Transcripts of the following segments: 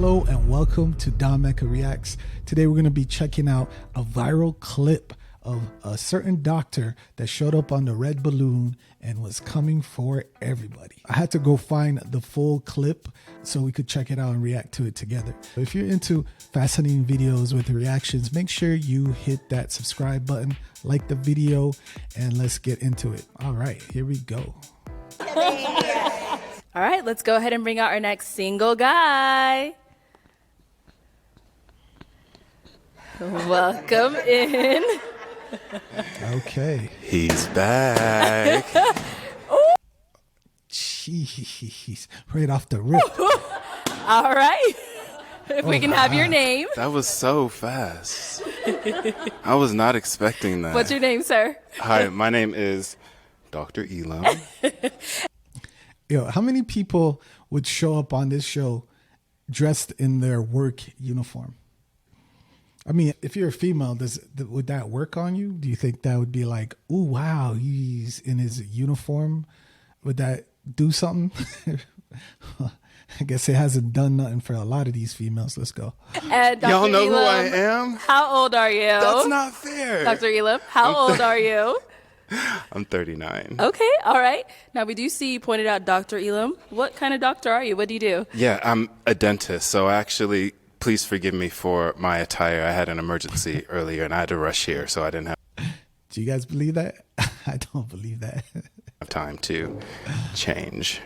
Hello and welcome to Don Mecca Reacts. Today we're going to be checking out a viral clip of a certain doctor that showed up on the red balloon and was coming for everybody. I had to go find the full clip so we could check it out and react to it together. If you're into fascinating videos with reactions, make sure you hit that subscribe button, like the video, and let's get into it. All right, here we go. All right, let's go ahead and bring out our next single guy. Welcome in. Okay. He's back. Jeez, right off the rip. All right. If we can have your name. That was so fast. I was not expecting that. What's your name, sir? Hi, my name is Dr. Elom. Yo, how many people would show up on this show dressed in their work uniform? I mean, if you're a female, would that work on you? Do you think that would be like, oh, wow, he's in his uniform? Would that do something? I guess it hasn't done nothing for a lot of these females. Let's go. And Dr. Y'all know Elom, who I am? How old are you? That's not fair. Dr. Elom, how old are you? I'm 39. Okay, all right. Now, we do see you pointed out Dr. Elom. What kind of doctor are you? What do you do? Yeah, I'm a dentist, so actually, please forgive me for my attire. I had an emergency earlier, and I had to rush here, so I didn't have Do you guys believe that? I don't believe that. time to change.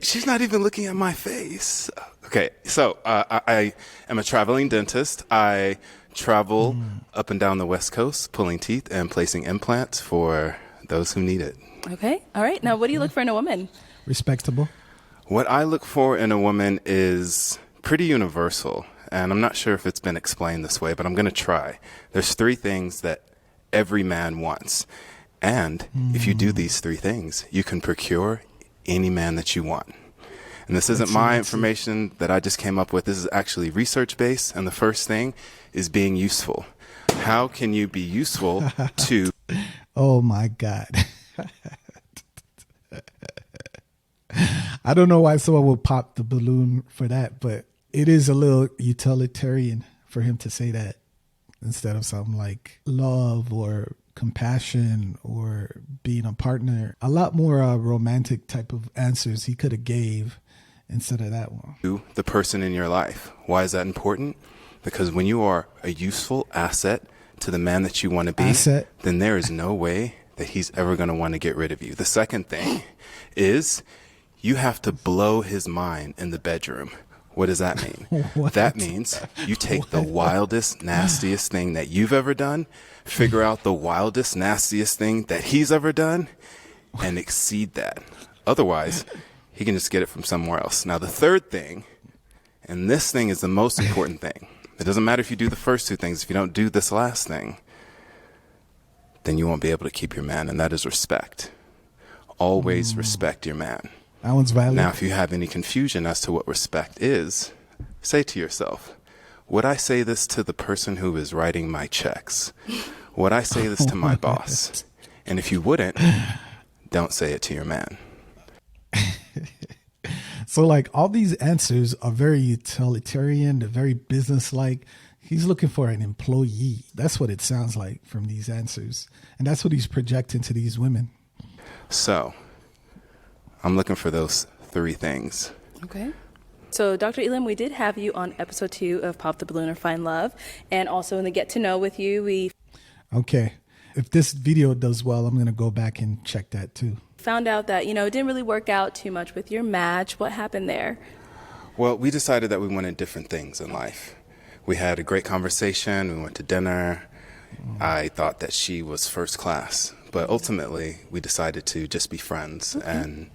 She's not even looking at my face. Okay, so I am a traveling dentist. I travel up and down the West Coast, pulling teeth and placing implants for those who need it. Okay, all right. Now, what do you look for in a woman? Respectable. What I look for in a woman is pretty universal, and I'm not sure if it's been explained this way, but I'm going to try. There's 3 things that every man wants, and if you do these 3 things, you can procure any man that you want. And this isn't my information that I just came up with. This is actually research-based, and the first thing is being useful. How can you be useful to... Oh, my God. I don't know why someone would pop the balloon for that, but it is a little utilitarian for him to say that instead of something like love or compassion or being a partner. A lot more romantic type of answers he could have gave instead of that one. To the person in your life. Why is that important? Because when you are a useful asset to the man that you want to be, then there is no way that he's ever going to want to get rid of you. The second thing is you have to blow his mind in the bedroom. What does that mean? That means you take the wildest, nastiest thing that you've ever done, figure out the wildest, nastiest thing that he's ever done, and exceed that. Otherwise, he can just get it from somewhere else. Now, the third thing, and this thing is the most important thing. It doesn't matter if you do the first 2 things. If you don't do this last thing, then you won't be able to keep your man, and that is respect. Always respect your man. That one's valid. Now, if you have any confusion as to what respect is, say to yourself, would I say this to the person who is writing my checks? Would I say this to my boss? And if you wouldn't, don't say it to your man. So like all these answers are very utilitarian, they're very businesslike. He's looking for an employee. That's what it sounds like from these answers. And that's what he's projecting to these women. So I'm looking for those 3 things. Okay. So, Dr. Elom, we did have you on episode 2 of Pop the Balloon or Find Love. And also in the Get to Know with you, we... Okay. If this video does well, I'm going to go back and check that too. Found out that, it didn't really work out too much with your match. What happened there? Well, we decided that we wanted different things in life. We had a great conversation. We went to dinner. I thought that she was first class. But ultimately, we decided to just be friends and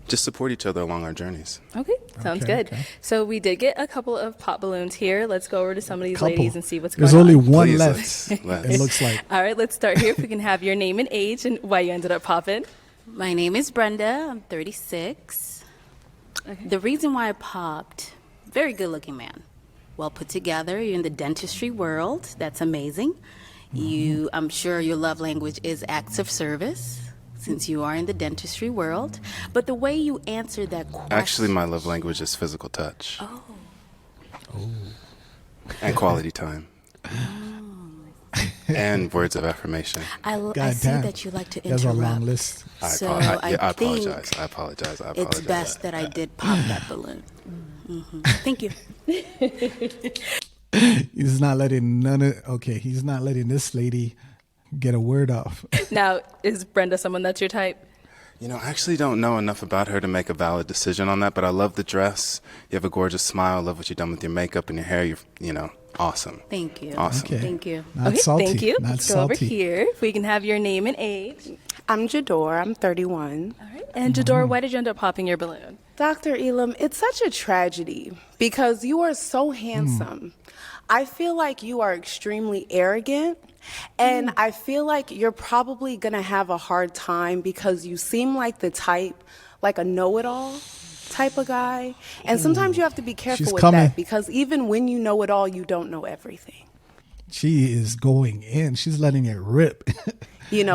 just support each other along our journeys. Okay, sounds good. Okay. So we did get a couple of pop balloons here. Let's go over to some of these ladies and see what's going on. There's only one Please, left, let's. it looks like. All right, let's start here. If we can have your name and age and why you ended up popping. My name is Brenda. I'm 36. Okay. The reason why I popped, very good looking man. Well put together. You're in the dentistry world. That's amazing. I'm sure your love language is acts of service. since you are in the dentistry world. But the way you answer that question... Actually, my love language is physical touch. Oh. And quality time. And words of affirmation. I see that you like to That's a interrupt. long list. I apologize. I apologize. It's best that I did pop that balloon. Thank you. He's not letting he's not letting this lady get a word off. Now, is Brenda someone that's your type? You know, I actually don't know enough about her to make a valid decision on that, but I love the dress. You have a gorgeous smile. I love what you've done with your makeup and your hair. You're, awesome. Thank you. Awesome. Okay. Thank you. Not salty. Thank you. Not Let's salty. go over here. If we can have your name and age. I'm Jador. I'm 31. All right. And Jador, why did you end up popping your balloon? Dr. Elom, it's such a tragedy because you are so handsome. I feel like you are extremely arrogant, and I feel like you're probably going to have a hard time because you seem like the type, like a know-it-all type of guy. And sometimes you have to be careful She's with coming. that because even when you know it all, you don't know everything. She is going in. She's letting it rip.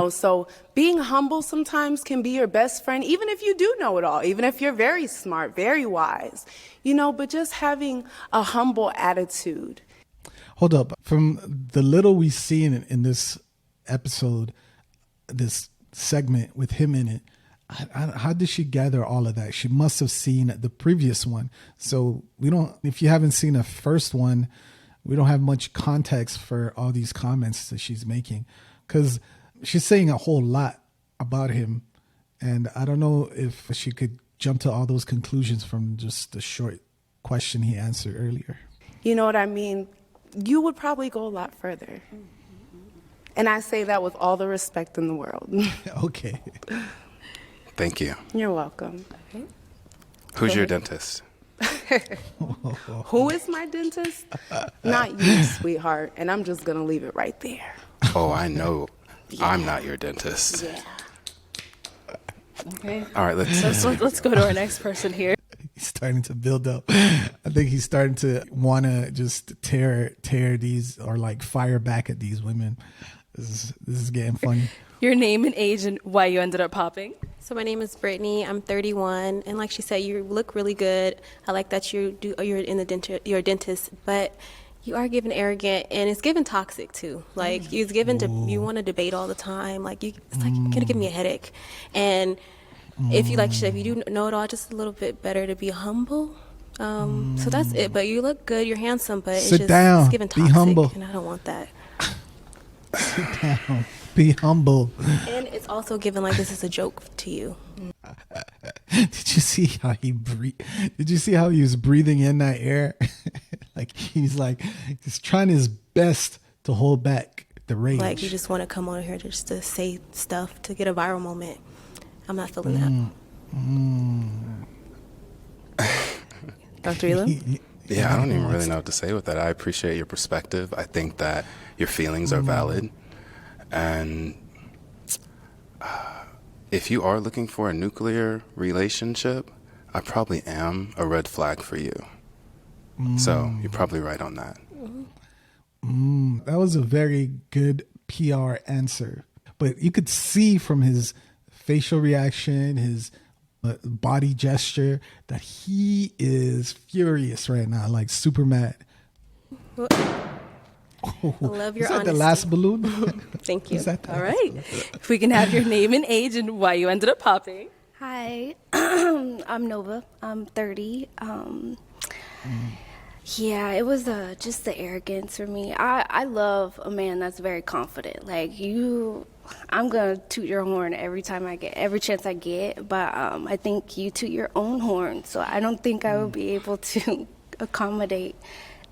So being humble sometimes can be your best friend, even if you do know it all, even if you're very smart, very wise, but just having a humble attitude. Hold up. From the little we see in this episode, this segment with him in it, how did she gather all of that? She must have seen the previous one. So if you haven't seen the first one, we don't have much context for all these comments that she's making, because she's saying a whole lot about him. And I don't know if she could jump to all those conclusions from just the short question he answered earlier. You know what I mean? You would probably go a lot further. And I say that with all the respect in the world. Okay. Thank you. You're welcome. Who's your dentist? Who is my dentist? Not you, sweetheart. And I'm just going to leave it right there. Oh, I know. I'm not your dentist. Yeah. Okay. All right, Let's go to our next person here. He's starting to build up. I think he's starting to want to just tear these, or like fire back at these women. This is getting funny. Your name and age and why you ended up popping. So my name is Brittany. I'm 31, and like she said, you look really good. I like that you're in the you're a dentist, but you are given arrogant, and it's given toxic too. Like you want to debate all the time. Like it's like you're gonna give me a headache. And if you if you do know it all, just a little bit better to be humble. So that's it. But you look good. You're handsome, but it's given toxic, be humble, and I don't want that. Sit down. Be humble. And it's also given like this is a joke to you. Did you see how he breathed? Did you see how he was breathing in that air? He's trying his best to hold back the rage. Like you just want to come on here just to say stuff to get a viral moment. I'm not feeling that. Dr. Elom? Yeah, I don't even really know what to say with that. I appreciate your perspective. I think that your feelings are valid. And if you are looking for a nuclear relationship, I probably am a red flag for you. So you're probably right on that. That was a very good PR answer. But you could see from his facial reaction, his body gesture, that he is furious right now, like super mad. I love your Is that honesty. the last balloon? Thank you. All right. If we can have your name and age and why you ended up popping. Hi, I'm Nova. I'm 30. Yeah, it was just the arrogance for me. I love a man that's very confident. Like I'm gonna toot your horn every chance I get. But I think you toot your own horn, so I don't think I would be able to accommodate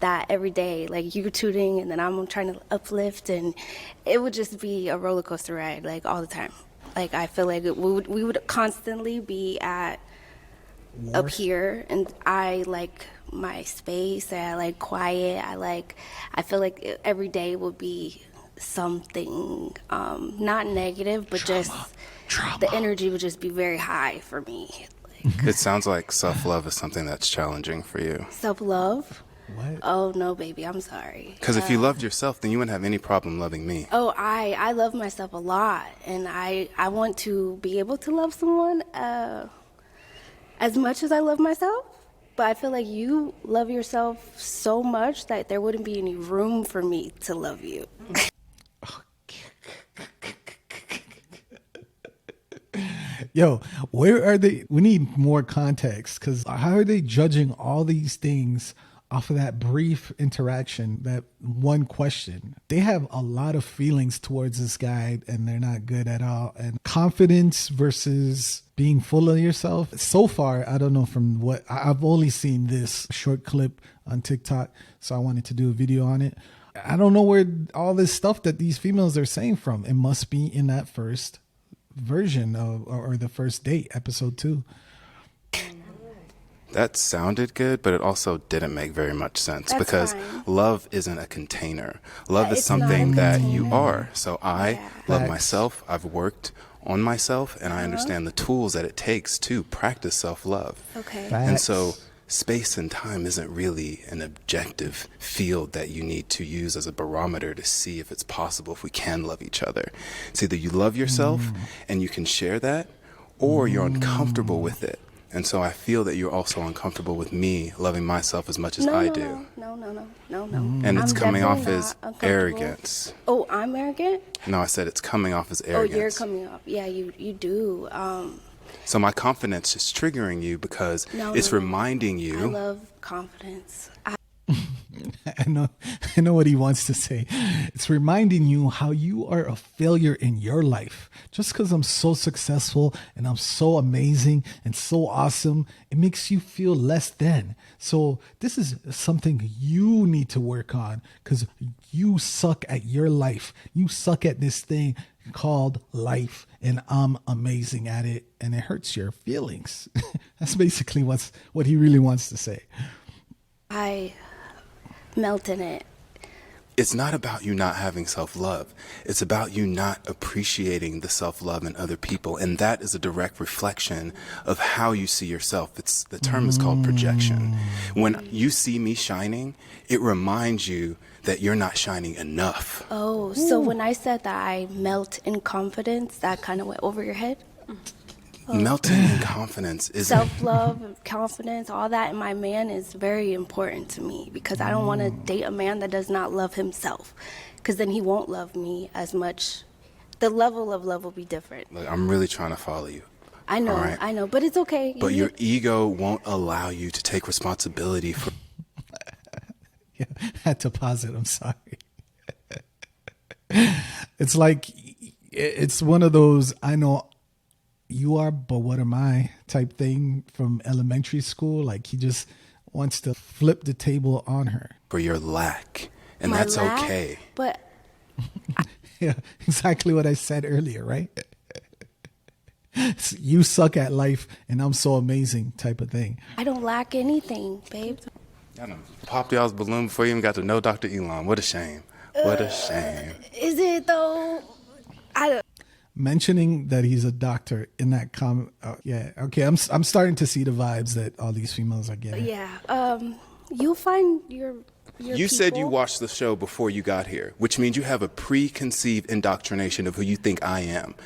that every day. Like you're tooting and then I'm trying to uplift, and it would just be a roller coaster ride, like all the time. Like I feel like we would constantly be up here, and I like my space. I like quiet. I feel like every day would be something not negative, but Drama. the energy would just be very high for me. It sounds like self-love is something that's challenging for you. Self-love. What? Oh, no, baby, I'm sorry. Because if you loved yourself, then you wouldn't have any problem loving me. Oh, I love myself a lot, and I want to be able to love someone as much as I love myself. But I feel like you love yourself so much that there wouldn't be any room for me to love you. Yo, where are they? We need more context, because how are they judging all these things off of that brief interaction, that one question? They have a lot of feelings towards this guy and they're not good at all. And confidence versus being full of yourself. So far, I don't know, from what I've only seen this short clip on TikTok, so I wanted to do a video on it. I don't know where all this stuff that these females are saying from. It must be in that first version of, or the first date, episode 2. That sounded good, but it also didn't make very much sense. That's because fine. love isn't a container. Love is It's not a something that you container. are. So I love Facts. myself. I've worked on myself, and I understand the tools that it takes to practice self-love. Okay. And so space and time isn't really an objective field that you need to use as a barometer to see if it's possible, if we can love each other. It's either you love yourself and you can share that, or you're uncomfortable with it. And so I feel that you're also uncomfortable with me loving myself as much as I do. No. And it's I'm coming off definitely as not uncomfortable. arrogance. Oh, I'm arrogant? No, I said it's coming off as arrogance. Oh, you're coming up. Yeah, you do. So my confidence is triggering you because it's reminding you. I love confidence. I know what he wants to say. It's reminding you how you are a failure in your life. Just because I'm so successful and I'm so amazing and so awesome, it makes you feel less than. So this is something you need to work on, because you suck at your life. You suck at this thing called life, and I'm amazing at it, and it hurts your feelings. That's basically what he really wants to say. I melt in it. It's not about you not having self-love. It's about you not appreciating the self-love in other people. And that is a direct reflection of how you see yourself. The term is called projection. When you see me shining, it reminds you that you're not shining enough. Oh, so when I said that I melt in confidence, that kind of went over your head? Melting in confidence is Self-love, confidence, all that in my man is very important to me, because I don't want to date a man that does not love himself, because then he won't love me as much. The level of love will be different. Look, I'm really trying to follow you. I know, all right? I know, but it's okay. But your ego won't allow you to take responsibility for. Yeah, I had to pause it. I'm sorry. It's like, it's one of those, I know you are, but what am I type thing from elementary school. Like, he just wants to flip the table on her. For your lack. And My that's lack, okay. But Yeah, exactly what I said earlier, right? You suck at life and I'm so amazing type of thing. I don't lack anything, babe. I know. Popped y'all's balloon before you even got to know Dr. Elom. What a shame. What a shame. Is it though? Mentioning that he's a doctor in that comment. Yeah. Okay. I'm starting to see the vibes that all these females are getting. Yeah. You'll find your You said you people. watched the show before you got here, which means you have a preconceived indoctrination of who you think I am.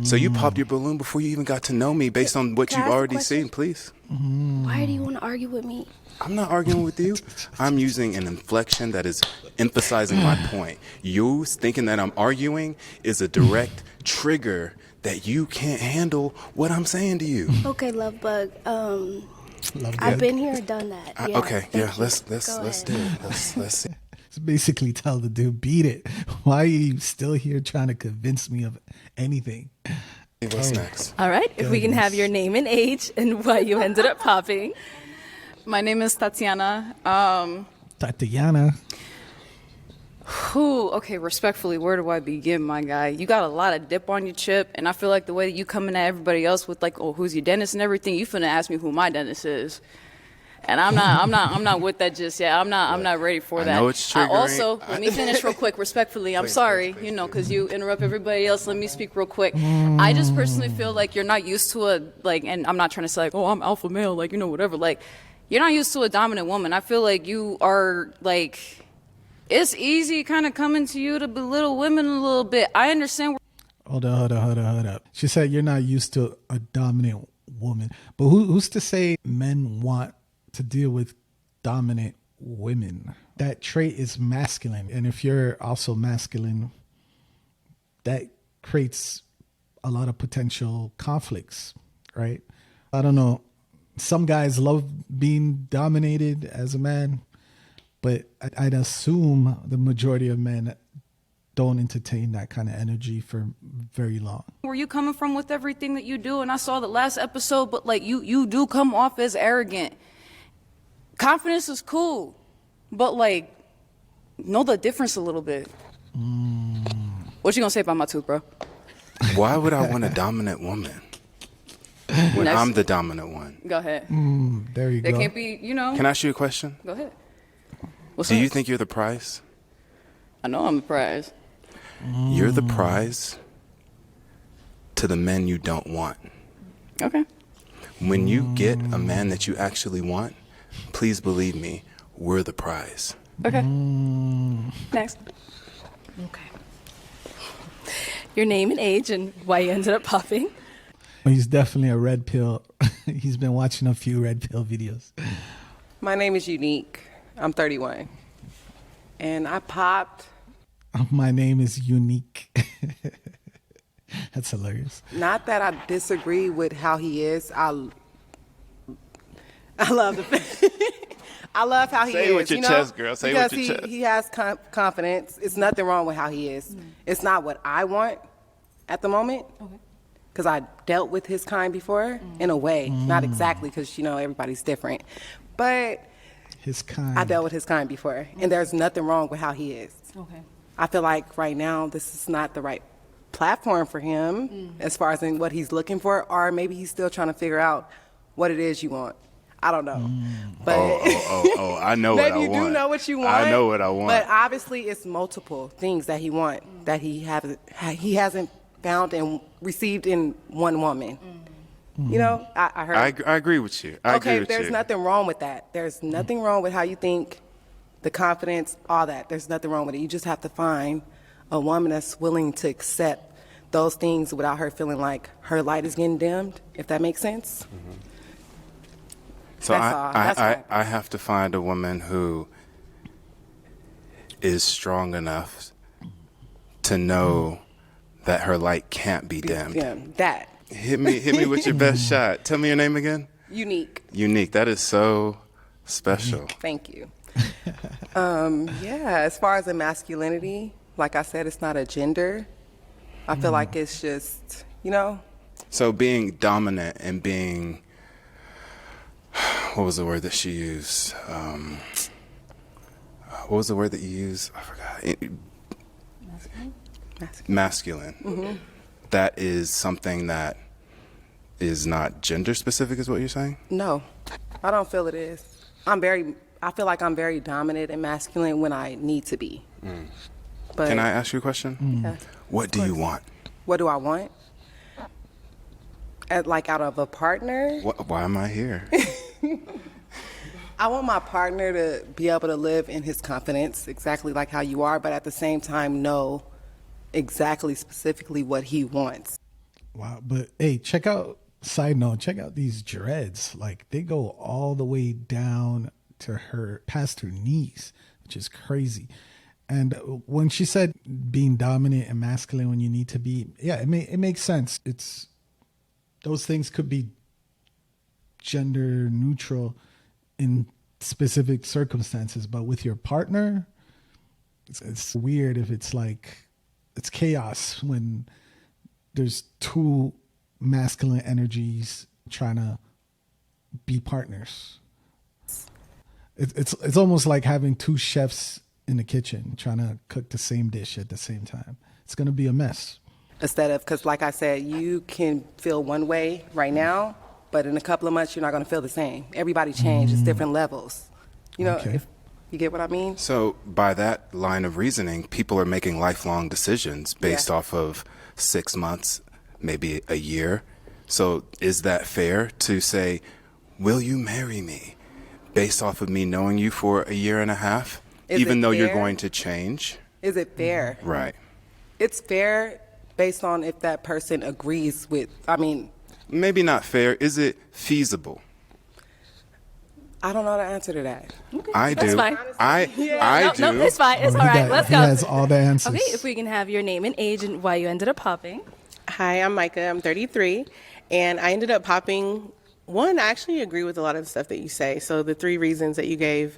So you popped your balloon before you even got to know me based on what Can I you've ask a already question? seen, please. Why do you want to argue with me? I'm not arguing with you. I'm using an inflection that is emphasizing my point. You thinking that I'm arguing is a direct trigger that you can't handle what I'm saying to you. Okay, love bug. Love I've bug. been here, done that. Yeah, Okay, yeah, thank you. let's Go do ahead. it. Let's It's basically tell the dude, beat it. Why are you still here trying to convince me of anything? see what's next. All right, if we can have your name and age and why you ended up popping. My name is Tatiana. Tatiana. Okay, respectfully, where do I begin, my guy? You got a lot of dip on your chip, and I feel like the way that you coming at everybody else with like, oh, who's your dentist and everything, you finna ask me who my dentist is. And I'm not with that just yet. I'm not ready for that. I know it's triggering. Also, let me finish real quick, respectfully. I'm sorry, because you interrupt everybody else. Let me speak real quick. I just personally feel like you're not used to and I'm not trying to say like, oh, I'm alpha male, like, whatever. Like, you're not used to a dominant woman. I feel like you are like, it's easy kind of coming to you to belittle women a little bit. I understand. Hold up. She said you're not used to a dominant woman. But who's to say men want to deal with dominant women? That trait is masculine. And if you're also masculine, that creates a lot of potential conflicts, right? I don't know. Some guys love being dominated as a man, but I'd assume the majority of men don't entertain that kind of energy for very long. Where you coming from with everything that you do? And I saw the last episode, but like you do come off as arrogant. Confidence is cool, but like know the difference a little bit. What you gonna say about my tooth, bro? Why would I want a dominant woman when I'm the dominant one? Go ahead. There you go. They can't be, you know. Can I ask you a question? Go ahead. Do you think you're the prize? I know I'm the prize. You're the prize to the men you don't want. Okay. When you get a man that you actually want, please believe me, we're the prize. Okay. Next. Okay. Your name and age and why you ended up popping. He's definitely a red pill. He's been watching a few red pill videos. My name is Unique. I'm 31. And I popped. My name is Unique. That's hilarious. Not that I disagree with how he is. I love the I love how he is. Say it with your chest, girl. Say it with your chest. He has confidence. It's nothing wrong with how he is. It's not what I want at the moment. Okay. Because I dealt with his kind before, in a way. Not exactly, because, everybody's different. But his kind. I dealt with his kind before, and there's nothing wrong with how he is. Okay. I feel like right now this is not the right platform for him as far as in what he's looking for, or maybe he's still trying to figure out what it is you want. I don't know. But I know what I want. Maybe you do know what you want. I know what I want. But obviously it's multiple things that he wants that he hasn't found and received in one woman. I heard. I agree with you. I agree with there's you. nothing wrong with that. There's nothing wrong with how you think, the confidence, all that. There's nothing wrong with it. You just have to find a woman that's willing to accept those things without her feeling like her light is getting dimmed, if that makes sense. So I have to find a woman who is strong enough to know that her light can't be dimmed. That. Hit me with your best shot. Tell me your name again. Unique. Unique. That is so special. Thank you. As far as the masculinity, like I said, it's not a gender. I feel like it's just, So being dominant and being, what was the word that she used? What was the word that you used? I forgot. Masculine. That is something that is not gender specific, is what you're saying? No, I don't feel it is. I feel like I'm very dominant and masculine when I need to be. But can I ask you a question? Yeah. What do you want? What do I want? Out of a partner? Why am I here? I want my partner to be able to live in his confidence, exactly like how you are, but at the same time know exactly specifically what he wants. Wow. But hey, side note, check out these dreads. Like, they go all the way down to past her knees, which is crazy. And when she said being dominant and masculine when you need to be, yeah, it makes sense. Those things could be gender neutral in specific circumstances, but with your partner, it's weird if it's chaos when there's two masculine energies trying to be partners. It's almost like having two chefs in the kitchen trying to cook the same dish at the same time. It's going to be a mess. Because like I said, you can feel one way right now, but in a couple of months, you're not going to feel the same. Everybody changes, different levels. If you get what I mean? So by that line of reasoning, people are making lifelong decisions based off of 6 months, maybe a year. So is that fair to say, will you marry me? based off of me knowing you for a year and a half, Is even it though you're fair? going to change. Is it fair? Right. It's fair based on if that person agrees with, Maybe not fair. Is it feasible? I don't know the answer to that. I do. That's fine. I do. No, it's fine. It's Oh, all he right. got- Let's he go. has all the answers. Okay, if we can have your name and age and why you ended up popping. Hi, I'm Micah. I'm 33, and I ended up popping. One, I actually agree with a lot of the stuff that you say. So the 3 reasons that you gave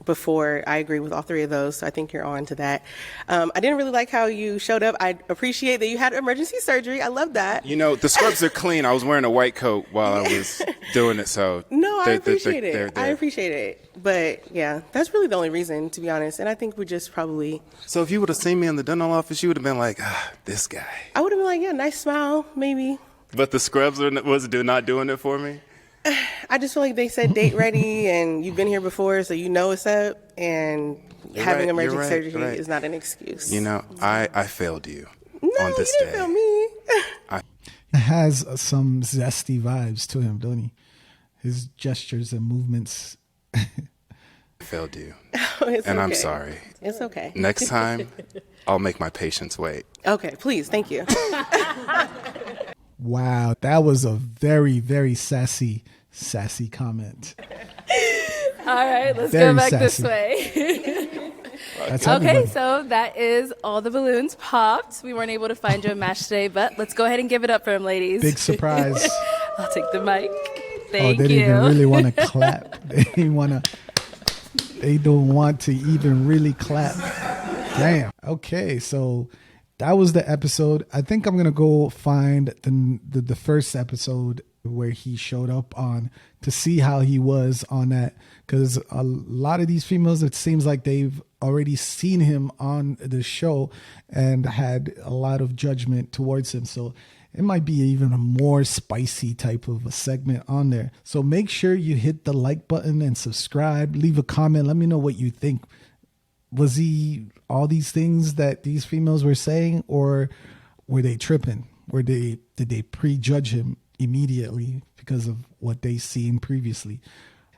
before, I agree with all 3 of those. So I think you're on to that. I didn't really like how you showed up. I appreciate that you had emergency surgery. I love that. You know, the scrubs are clean. I was wearing a white coat while I was doing it, so. No, I they're- appreciate it. they're- I appreciate it. But yeah, that's really the only reason, to be honest. And I think we just probably. So if you would have seen me in the dental office, you would have been like, this guy. I would have been like, yeah, nice smile, maybe. But the scrubs was not doing it for me? I just feel like they said date ready, and you've been here before, so you know what's up. And You're having right, emergency you're right, surgery right. is not an excuse. You know, I failed you No, on this you didn't day. feel me. It has some zesty vibes to him, don't he? His gestures and movements. I failed you. It's And I'm okay. sorry. It's okay. Next time, I'll make my patience wait. Okay, please, thank you. Wow, that was a very, very sassy comment. All right, let's Very go back sassy. this way. That's Okay, everybody. so that is all the balloons popped. We weren't able to find you a match today, but let's go ahead and give it up for him, ladies. Big surprise. I'll take the mic. Oh, Thank they didn't you. even really want to clap. They don't want to even really clap. Damn. Okay, so that was the episode. I think I'm gonna go find the first episode where he showed up on to see how he was on that, because a lot of these females, it seems like they've already seen him on the show and had a lot of judgment towards him. So it might be even a more spicy type of a segment on there. So make sure you hit the like button and subscribe. Leave a comment. Let me know what you think. Was he all these things that these females were saying, or were they tripping? Did they prejudge him immediately because of what they seen previously?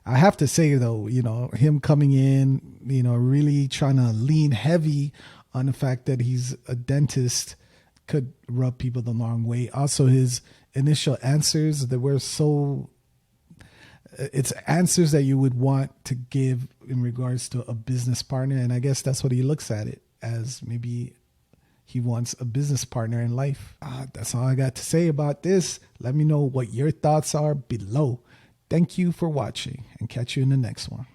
I have to say though, him coming in, really trying to lean heavy on the fact that he's a dentist could rub people the wrong way. Also, his initial answers that were it's answers that you would want to give in regards to a business partner. And I guess that's what he looks at it as. Maybe he wants a business partner in life. That's all I got to say about this. Let me know what your thoughts are below. Thank you for watching, and catch you in the next one.